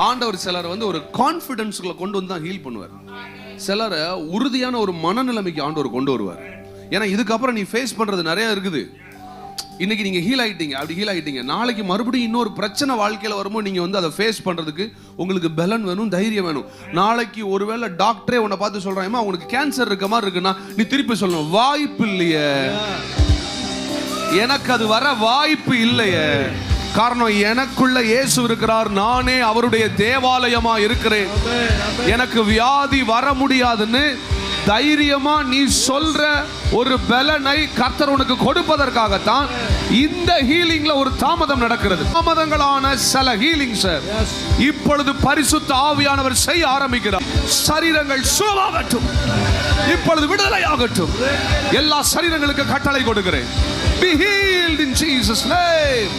ஆண்டவர் சிலர் வந்து ஒரு கான்ஃபிடன்ஸ்குள்ள கொண்டு வந்து தான் ஹீல் பண்ணுவார். சிலரை உறுதியான ஒரு மனநிலைமைக்கு ஆண்டவர் கொண்டு வருவார். ஏன்னா இதுக்கப்புறம் நீ ஃபேஸ் பண்றது நிறைய இருக்குது. இன்னைக்கு நீங்க ஹீல் ஆயிட்டீங்க, அப்படி ஹீல் ஆயிட்டீங்க, நாளைக்கு மறுபடியும் இன்னொரு பிரச்சனை வாழ்க்கையில வரும்போது நீங்க வந்து அதை ஃபேஸ் பண்றதுக்கு உங்களுக்கு பலன் வேணும், தைரியம் வேணும். நாளைக்கு ஒருவேளை டாக்டரே உன்னை பார்த்து சொல்றாங்க உனக்கு கேன்சர் இருக்க மாதிரி இருக்குன்னா நீ திருப்பி சொல்லணும், வாய்ப்பு இல்லையே, எனக்கு அது வர வாய்ப்பு இல்லையே. காரணம், எனக்குள்ள இயேசு இருக்கிறார், நானே அவருடைய தேவாலயமா இருக்கிறேன், எனக்கு வியாதி வர முடியாதுன்னு தைரியமா நீ சொல்ற ஒரு பலனை கர்த்தர் உனக்கு கொடுப்பதற்காகத்தான் இந்த ஹீலிங்ல ஒரு தாமதம் நடக்கிறது. தாமதங்களான சில ஹீலிங் சார் இப்பொழுது பரிசுத்த ஆவியானவர் செய்ய ஆரம்பிக்கிறார். சரீரங்கள் சுகமாகட்டும், இப்பொழுது விடுதலையாகட்டும். எல்லா சரீரங்களுக்கு கட்டளை கொடுக்கிறேன். Be healed in Jesus' name.